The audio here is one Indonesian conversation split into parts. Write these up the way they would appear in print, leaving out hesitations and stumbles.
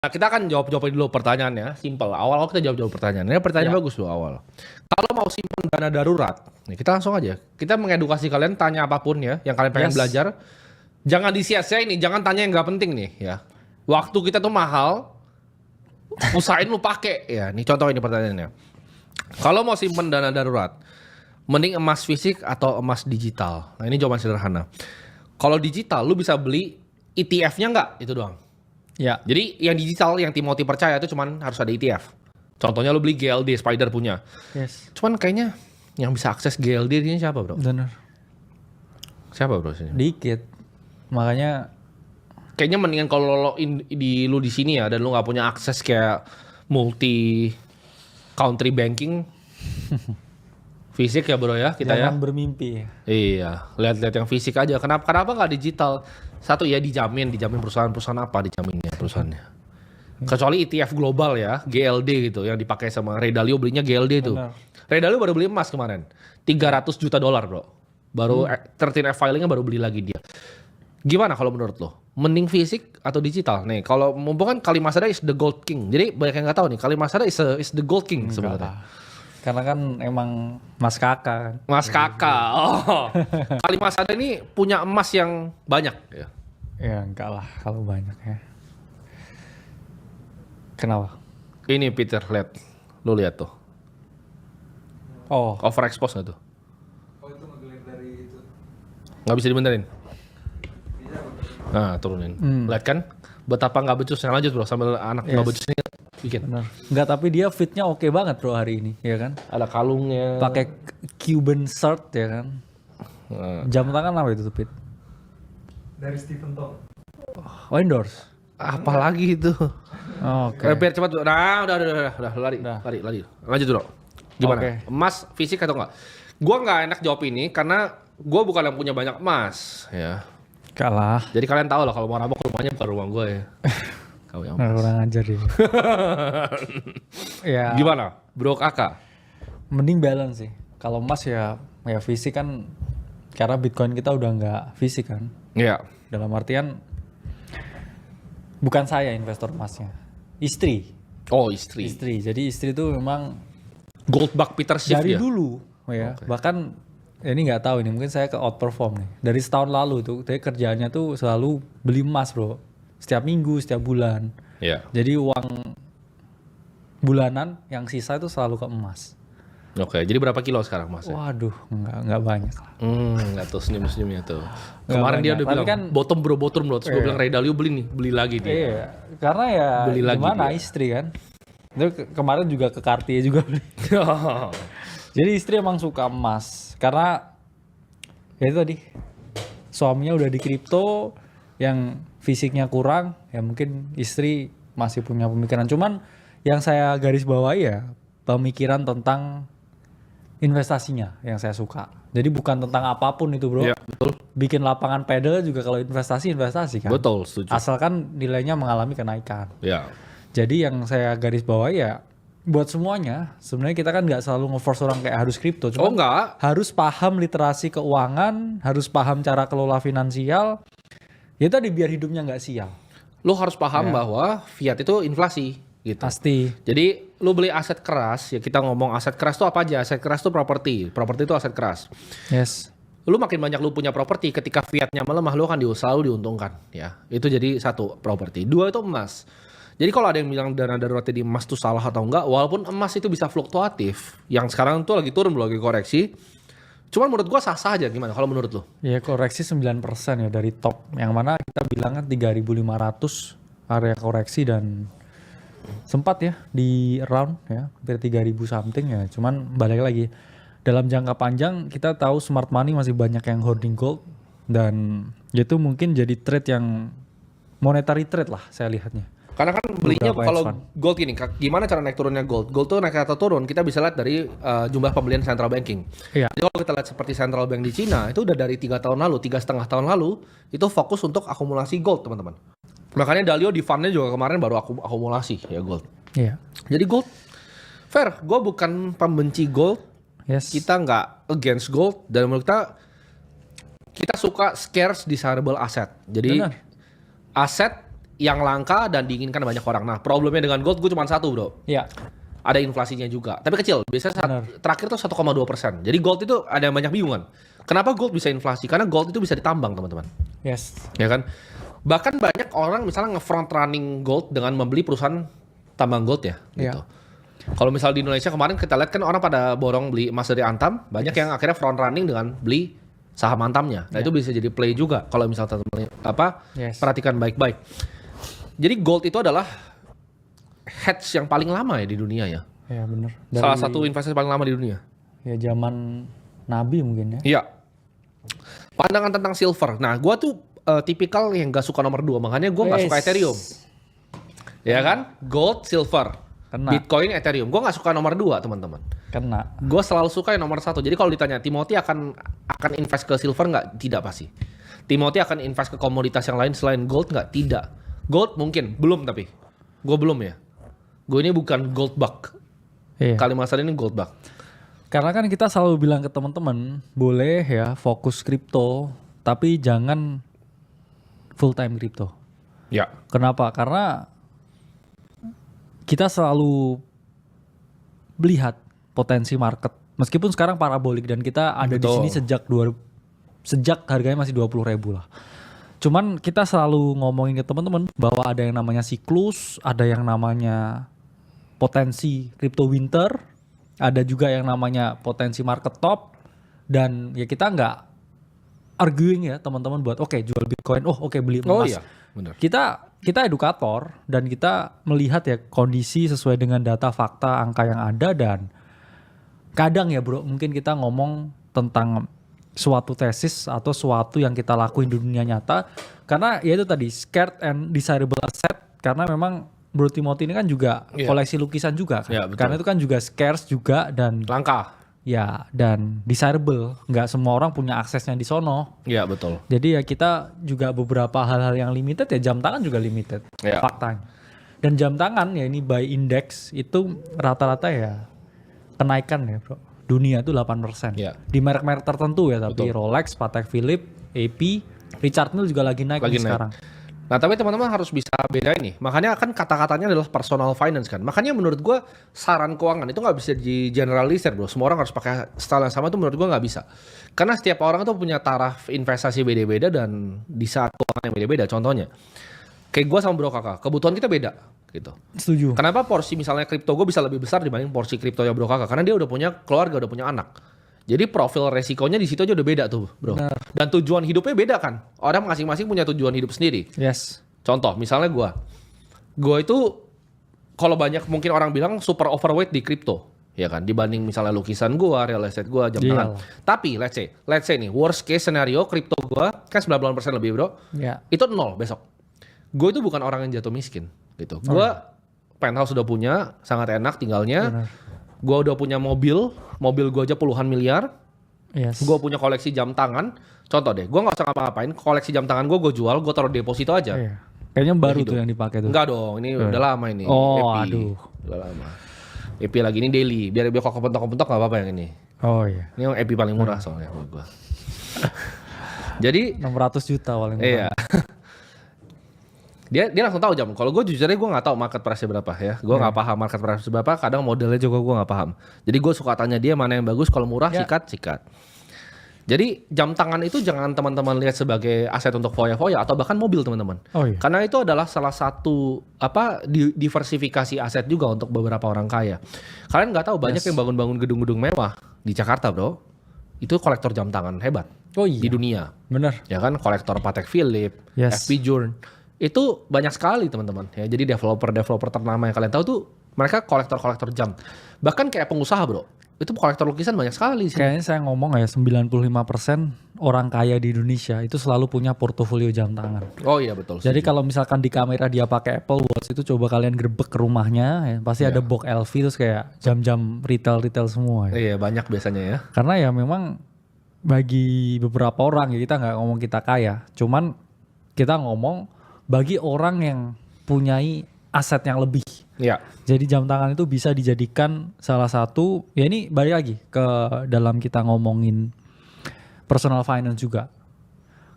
Nah, kita akan jawab dulu pertanyaannya, simple. Awal kita jawab pertanyaannya. Pertanyaan bagus loh awal. Kalau mau simpan dana darurat, nih kita langsung aja. Kita mengedukasi kalian, tanya apapun ya, yang kalian pengen belajar. Jangan disia-siain nih, jangan tanya yang nggak penting nih ya. Waktu kita tuh mahal, usahain lu pakai ya. Nih contoh ini pertanyaannya. Kalau mau simpan dana darurat, mending emas fisik atau emas digital? Nah ini jawaban sederhana. Kalau digital, lu bisa beli ETF-nya nggak? Itu doang. Ya. Jadi yang digital, yang Timothy percaya itu cuman harus ada ETF. Contohnya lu beli GLD, Spider punya. Yes. Cuman kayaknya yang bisa akses GLD ini siapa bro? Bener. Siapa bro sini? Dikit. Makanya Kayaknya mendingan kalau lu di sini ya dan lu nggak punya akses kayak multi country banking fisik ya bro ya kita jangan ya. bermimpi. Iya, lihat-lihat yang fisik aja. Kenapa nggak digital? Satu ya dijamin perusahaan apa dijaminnya perusahaannya. Kecuali ETF global ya, GLD gitu yang dipakai sama Ray Dalio belinya GLD itu. Ray Dalio baru beli emas kemarin. $300 juta bro. Baru 13F filingnya baru beli lagi dia. Gimana kalau menurut lo? Mending fisik atau digital? Nih, kalau mumpung kan Kalimasada is the gold king. Jadi banyak yang nggak tahu nih, Kalimasada is the gold king sebenarnya. Karena kan emang Mas Kakak kan. Mas Kakak. Oh. Kalimasada ini punya emas yang banyak ya. Ya enggak lah kalau banyak ya. Kenapa? Ini Peter, lihat. Lu lihat tuh. Oh, Overexpose nggak tuh? Oh itu ngegelir dari itu. Nggak bisa dibenerin. Bisa bener. Nah, turunin. Lihat kan? Betapa nggak becusnya. Lanjut bro, sambil anak nggak becus ini bikin. benar. Enggak, tapi dia fitnya oke banget bro hari ini, ya kan? Ada kalungnya. Pakai Cuban shirt ya kan. Jam tangan apa itu tuh, Pit? Dari Stephen Tong. Oh, endorse. Apalagi itu. Oh, oke. Biar cepat. Nah, udah lari. Lanjut dulu. Gimana? Oke. Emas fisik atau enggak? Gua nggak enak jawab ini karena gua bukan yang punya banyak emas, ya. Kalah. Jadi kalian tahu lah kalau mau rampok rumahnya bukan rumah gua ya. Kau yang Nah, kurang ajar dia. Ya. Gimana? Bro Kakak? Mending balance sih. Kalau emas ya fisik kan, karena Bitcoin kita udah nggak fisik kan. Iya. Dalam artian bukan saya investor emasnya, istri. Oh, istri. Jadi istri tuh memang Goldbug Peter Schiff dari ya? dulu ya. Bahkan ini nggak tahu ini, mungkin saya ke outperform nih. Dari setahun lalu tuh, dia kerjaannya tuh selalu beli emas bro. Setiap minggu, setiap bulan. Iya. Jadi uang bulanan yang sisa itu selalu ke emas. Oke, jadi berapa kilo sekarang Mas? Waduh, nggak banyak lah. Enggak tuh senyum-senyumnya tuh. Nggak Kemarin dia banyak. udah Tapi bilang kan- bottom bro. Terus gue bilang Ray Dalio beli lagi dia. Iya, karena ya Beli lagi gimana dia. istri kan. Itu kemarin juga ke Cartier juga beli. Jadi istri emang suka emas karena ya itu tadi suaminya udah di kripto, yang fisiknya kurang, ya mungkin istri masih punya pemikiran. Cuman yang saya garis bawahi ya pemikiran tentang investasinya yang saya suka. Jadi bukan tentang apapun itu bro. Iya, betul. Bikin lapangan pedal juga kalau investasi kan. Betul, setuju. Asalkan nilainya mengalami kenaikan. Ya. Jadi yang saya garis bawahi ya buat semuanya, sebenarnya kita kan nggak selalu nge-force orang kayak harus kripto, Oh cuma enggak. harus paham literasi keuangan, harus paham cara kelola finansial. Ya tadi biar hidupnya nggak sial. Lo harus paham bahwa fiat itu inflasi gitu. Pasti. Jadi lu beli aset keras, ya kita ngomong aset keras itu apa aja? Aset keras itu properti. Properti itu aset keras. Yes. Lu makin banyak lu punya properti, ketika fiatnya melemah lu akan selalu diuntungkan, ya. Itu jadi satu, properti. Dua itu emas. Jadi kalau ada yang bilang dana darurat di emas itu salah atau enggak, walaupun emas itu bisa fluktuatif, yang sekarang tuh lagi turun, lagi koreksi. Cuman menurut gua sah-sah aja. Gimana kalau menurut lu? Ya koreksi 9% ya dari top. Yang mana kita bilang kan 3.500 area koreksi, dan sempat ya di around ya hampir 3.000 something ya. Cuman balik lagi, dalam jangka panjang kita tahu smart money masih banyak yang hoarding gold, dan itu mungkin jadi trade yang monetary trade lah saya lihatnya. Karena kan belinya Beberapa kalau hedge fund. gold ini, gimana cara naik turunnya gold? Gold tuh naik atau turun, kita bisa lihat dari jumlah pembelian central banking. Iya. Jadi kalau kita lihat seperti central bank di Cina, itu udah dari 3 tahun lalu, 3,5 tahun lalu, itu fokus untuk akumulasi gold teman-teman. Makanya Dalio di fundnya juga kemarin baru akumulasi ya gold. Iya. Jadi gold, fair, gue bukan pembenci gold, Yes. kita nggak against gold, dan menurut kita suka scarce desirable asset. Jadi Benar. aset yang langka dan diinginkan banyak orang. Nah, problemnya dengan gold gue cuma satu, bro. Iya. Ada inflasinya juga, tapi kecil. Biasanya terakhir tuh 1,2%. Jadi gold itu ada yang banyak bingungan. Kenapa gold bisa inflasi? Karena gold itu bisa ditambang, teman-teman. Yes. Ya kan? Bahkan banyak orang misalnya nge-front running gold dengan membeli perusahaan tambang gold ya. Gitu. Iya. Kalau misal di Indonesia kemarin kita lihat kan orang pada borong beli emas dari Antam, banyak yang akhirnya front running dengan beli saham Antamnya. Nah, itu bisa jadi play juga kalau misal teman-teman perhatikan baik-baik. Jadi gold itu adalah hedge yang paling lama ya di dunia ya. Ya benar. Salah satu investasi paling lama di dunia. Ya zaman Nabi mungkin ya. Iya. Pandangan tentang silver. Nah, gua tuh tipikal yang gak suka nomor 2, makanya gua nggak suka Ethereum. Ya kan? Gold, silver, Kena. Bitcoin, Ethereum. Gua nggak suka nomor 2, teman-teman. Kena. Gue selalu suka yang nomor 1. Jadi kalau ditanya Timothy akan invest ke silver nggak? Tidak pasti. Timothy akan invest ke komoditas yang lain selain gold nggak? Tidak. Gold mungkin belum, tapi gue belum ya. Gue ini bukan gold bug. Iya. Kalimantan ini gold bug. Karena kan kita selalu bilang ke teman-teman, boleh ya fokus kripto, tapi jangan full time kripto. Ya. Kenapa? Karena kita selalu melihat potensi market. Meskipun sekarang parabolik dan kita ada di sini sejak harganya masih 20.000 lah. Cuman kita selalu ngomongin ke teman-teman bahwa ada yang namanya siklus, ada yang namanya potensi crypto winter, ada juga yang namanya potensi market top, dan ya kita nggak arguing ya teman-teman buat oke, jual Bitcoin, beli emas. Oh iya, benar. Kita edukator dan kita melihat ya kondisi sesuai dengan data, fakta, angka yang ada, dan kadang ya bro mungkin kita ngomong tentang suatu tesis atau suatu yang kita lakuin di dunia nyata, karena ya itu tadi scared and desirable asset, karena memang Bro Timothy ini kan juga koleksi lukisan juga kan, karena itu kan juga scarce juga dan langka ya, dan desirable, nggak semua orang punya aksesnya di sono. Iya betul. Jadi ya kita juga beberapa hal-hal yang limited ya, jam tangan juga limited faktanya. Dan jam tangan ya ini by index itu rata-rata ya kenaikan ya bro. Dunia itu 8%. Iya. Di merek-merek tertentu ya, tapi Rolex, Patek Philippe, AP, Richard Mille juga lagi naik sekarang. Nah tapi teman-teman harus bisa bedain nih. Makanya kan kata-katanya adalah personal finance kan. Makanya menurut gue saran keuangan itu nggak bisa di generalisir bro. Semua orang harus pakai style yang sama, itu menurut gue nggak bisa. Karena setiap orang tuh punya taraf investasi beda-beda dan di saat keuangan yang beda-beda. Contohnya, kayak gue sama bro kakak, kebutuhan kita beda gitu. Setuju. Kenapa porsi misalnya kripto gue bisa lebih besar dibanding porsi kriptonya bro kakak? Karena dia udah punya keluarga, udah punya anak. Jadi profil resikonya di situ aja udah beda tuh bro. Benar. Dan tujuan hidupnya beda kan. Orang masing-masing punya tujuan hidup sendiri. Yes. Contoh misalnya gue itu kalau banyak mungkin orang bilang super overweight di kripto. Ya kan, dibanding misalnya lukisan gue, real estate gue, jam tangan. Tapi let's say nih, worst case scenario kripto gue kan 90% lebih bro. Yeah. Itu 0 besok. Gue itu bukan orang yang jatuh miskin gitu. Gue penthouse udah punya, sangat enak tinggalnya. Gue udah punya mobil gue aja puluhan miliar. Yes. Gue punya koleksi jam tangan. Contoh deh, gue nggak usah ngapa-ngapain. Koleksi jam tangan gue jual, gue taruh deposito aja. Iya. Kayaknya baru tuh yang dipakai tuh. Enggak dong, ini udah lama ini. Oh, EP. aduh. Udah lama. EP lagi ini daily. Biar kalau kepentok-kepentok nggak apa-apa yang ini. Oh iya. Ini yang EP paling murah soalnya buat gue. Jadi 600 juta paling murah. Iya. Dia langsung tahu jam. Kalau gue jujurnya gue nggak tahu market price berapa ya. Gue nggak paham market price berapa. Kadang modelnya juga gue nggak paham. Jadi gue suka tanya dia mana yang bagus. Kalau murah sikat. Jadi jam tangan itu jangan teman-teman lihat sebagai aset untuk foya-foya atau bahkan mobil teman-teman. Oh, iya. Karena itu adalah salah satu diversifikasi aset juga untuk beberapa orang kaya. Kalian nggak tahu banyak yang bangun-bangun gedung-gedung mewah di Jakarta bro. Itu kolektor jam tangan hebat. Oh iya. Di dunia. Bener. Ya kan, kolektor Patek Philippe, FP Journe. Itu banyak sekali teman-teman. Ya, jadi developer ternama yang kalian tahu tuh mereka kolektor jam. Bahkan kayak pengusaha bro, itu kolektor lukisan banyak sekali. Kayaknya saya ngomong ya 95% orang kaya di Indonesia itu selalu punya portofolio jam tangan. Oh iya betul. Jadi kalau misalkan di kamera dia pakai Apple Watch, itu coba kalian gerbek ke rumahnya, ya, pasti ada box LV terus kayak jam-jam retail semua. Ya. Iya banyak biasanya ya. Karena ya memang bagi beberapa orang ya, kita nggak ngomong kita kaya, cuman kita ngomong bagi orang yang punyai aset yang lebih. Iya. Jadi jam tangan itu bisa dijadikan salah satu, ya ini balik lagi ke dalam kita ngomongin personal finance juga.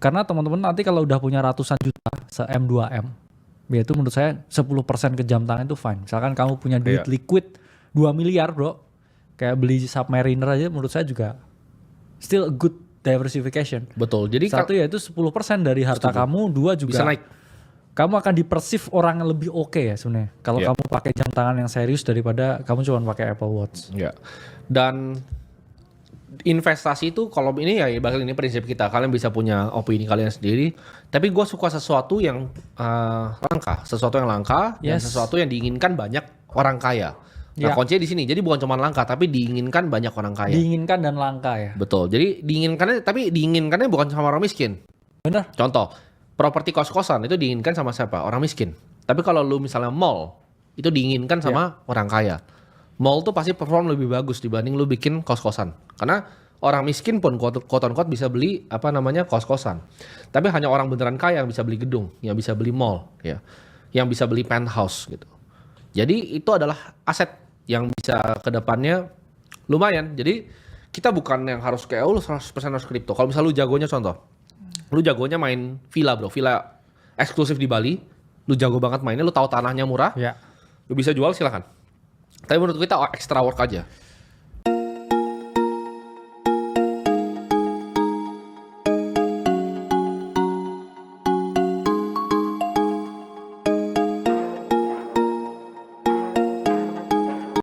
Karena teman-teman nanti kalau udah punya ratusan juta, se-M 2M, Ya itu menurut saya 10% ke jam tangan itu fine. Misalkan kamu punya duit Iya. liquid 2 miliar bro. Kayak beli Submariner aja menurut saya juga still a good diversification. Betul. Jadi Satu ya itu 10% dari harta kamu, dua juga bisa naik. kamu akan dipersif orang yang lebih oke ya sebenarnya. Kalau Iya. kamu pakai jam tangan yang serius daripada kamu cuma pakai Apple Watch. Ya. Dan investasi itu kalau ini ya bakal ini prinsip kita. Kalian bisa punya opini kalian sendiri. Tapi gue suka sesuatu yang langka, sesuatu yang langka dan Yes. sesuatu yang diinginkan banyak orang kaya. Nah Ya. kuncinya di sini. Jadi bukan cuma langka, tapi diinginkan banyak orang kaya. Diinginkan dan langka ya. Betul. Jadi diinginkannya bukan sama orang miskin. Bener. Contoh, properti kos-kosan itu diinginkan sama siapa? Orang miskin. Tapi kalau lu misalnya mall, itu diinginkan sama orang kaya. Mall tuh pasti perform lebih bagus dibanding lu bikin kos-kosan. Karena orang miskin pun quote unquote bisa beli kos-kosan. Tapi hanya orang beneran kaya yang bisa beli gedung, yang bisa beli mall, ya. Yang bisa beli penthouse gitu. Jadi itu adalah aset yang bisa ke depannya lumayan. Jadi kita bukan yang harus kayak lu 100% harus kripto. Kalau misalnya lu jagonya contoh, lu jagonya main villa bro, villa eksklusif di Bali, lu jago banget mainnya, lu tahu tanahnya murah, Ya. lu bisa jual silakan. Tapi menurut kita extra work aja.